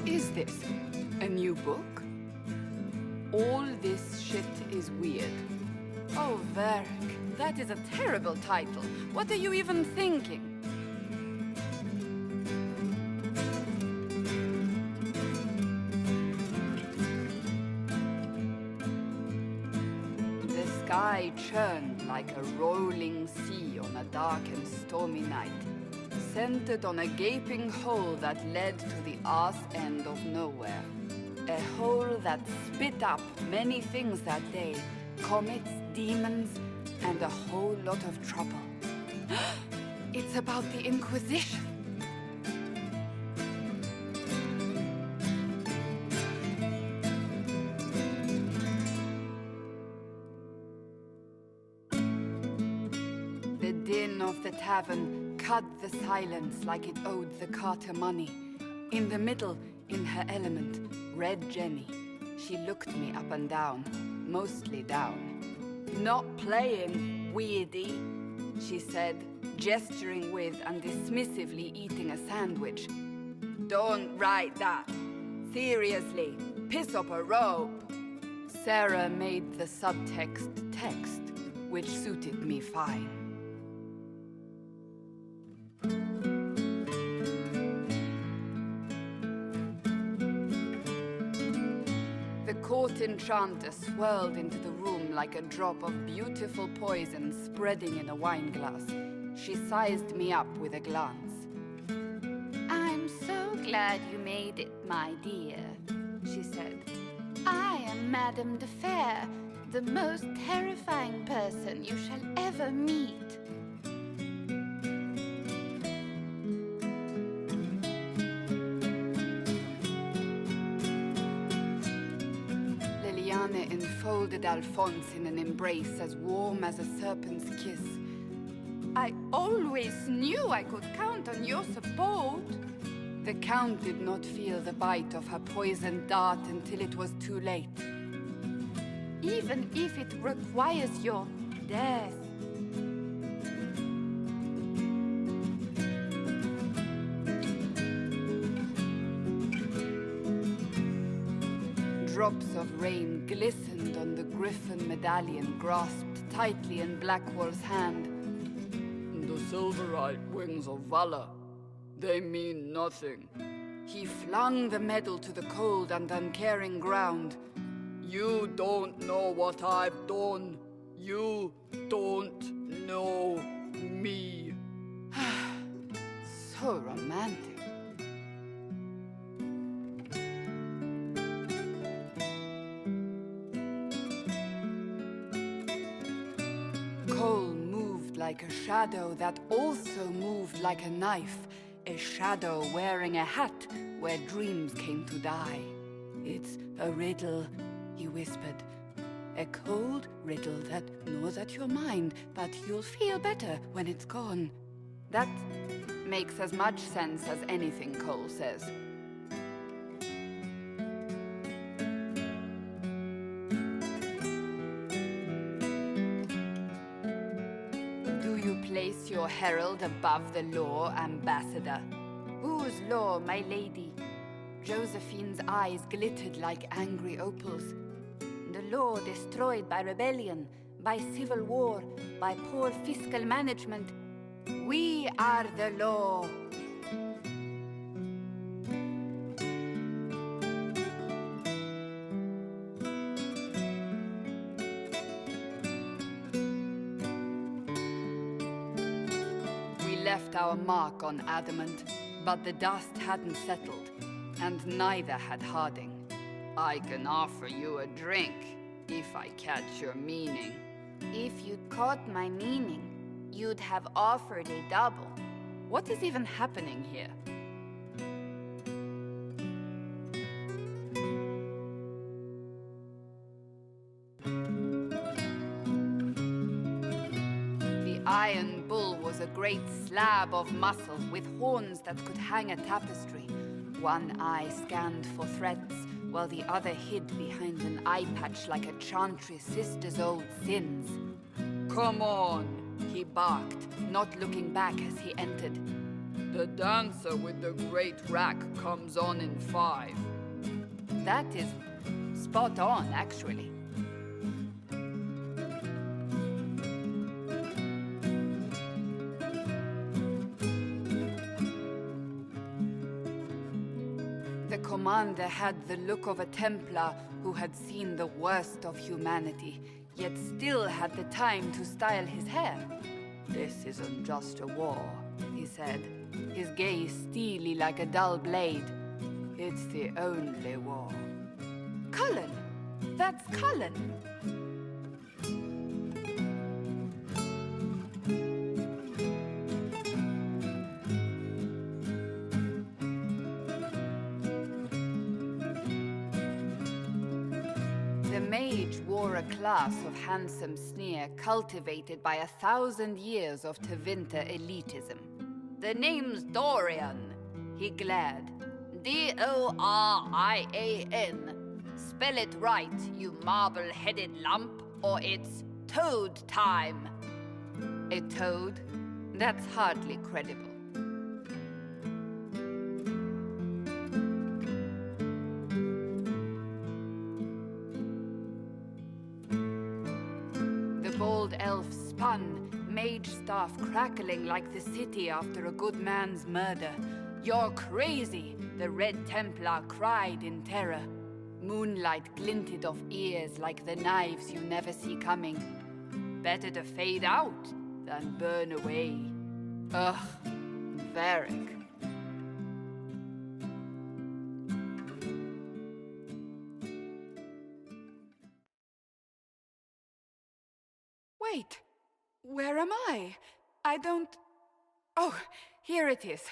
is this? A new book? All this shit is weird. Oh, Varric, that is a terrible title. What are you even thinking? The sky churned like a rolling sea on a dark and stormy night, centered on a gaping hole that led to the arse end of nowhere. A hole that spit up many things that day, comets, demons, and a whole lot of trouble. It's about the Inquisition. The din of the tavern cut the silence like it owed the carter money. In the middle, in her element, Red Jenny. She looked me up and down, mostly down. "Not playing, weirdy," she said, gesturing with and dismissively eating a sandwich. "Don't write that. Seriously, piss up a rope." Sarah made the subtext text, which suited me fine. The court enchanter swirled into the room like a drop of beautiful poison spreading in a wineglass. She sized me up with a glance. "I'm so glad you made it, my dear," she said. "I am Madame de Fair, the most terrifying person you shall ever meet." Liliane enfolded Alphonse in an embrace as warm as a serpent's kiss. "I always knew I could count on your support." The Count did not feel the bite of her poisoned dart until it was too late. "Even if it requires your death." Drops of rain glistened on the griffin medallion grasped tightly in Blackwall's hand. "The silverite wings of valor, they mean nothing." He flung the medal to the cold and uncaring ground. "You don't know what I've done. You don't know me." So romantic. Cole moved like a shadow that also moved like a knife. A shadow wearing a hat where dreams came to die. "It's a riddle," he whispered. "A cold riddle that gnaws at your mind, but you'll feel better when it's gone." That makes as much sense as anything Cole says. Place your herald above the law, Ambassador. Whose law, my lady? Josephine's eyes glittered like angry opals. The law destroyed by rebellion, by civil war, by poor fiscal management. We are the law. Left our mark on adamant, but the dust hadn't settled, and neither had Harding. "I can offer you a drink, if I catch your meaning." "If you'd caught my meaning, you'd have offered a double." What is even happening here? Iron Bull was a great slab of muscle with horns that could hang a tapestry. One eye scanned for threats, while the other hid behind an eye patch like a chantry sister's old sins. "Come on," he barked, not looking back as he entered. The dancer with the great rack comes on in 5. That is spot on, actually. The commander had the look of a Templar who had seen the worst of humanity, yet still had the time to style his hair. "This isn't just a war," he said, his gaze steely like a dull blade. "It's the only war." Cullen! That's Cullen! The mage wore a class of handsome sneer cultivated by 1,000 years of Tevinter elitism. "The name's Dorian," he glared. D-O-R-I-A-N. Spell it right, you marble-headed lump, or it's toad time. A toad? That's hardly credible. The bold elf spun, mage staff crackling like the city after a good man's murder. "You're crazy!" the Red Templar cried in terror. Moonlight glinted off ears like the knives you never see coming. Better to fade out than burn away. Ugh, Varric. Wait, where am I? I don't... Oh, here it is.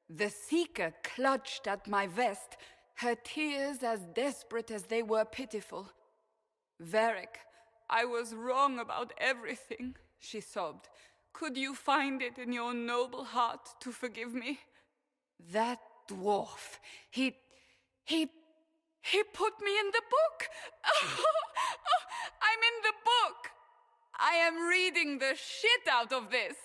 The Seeker clutched at my vest, her tears as desperate as they were pitiful. "Varric, I was wrong about everything," she sobbed. "Could you find it in your noble heart to forgive me?" That dwarf, he put me in the book! I'm in the book! I am reading the shit out of this!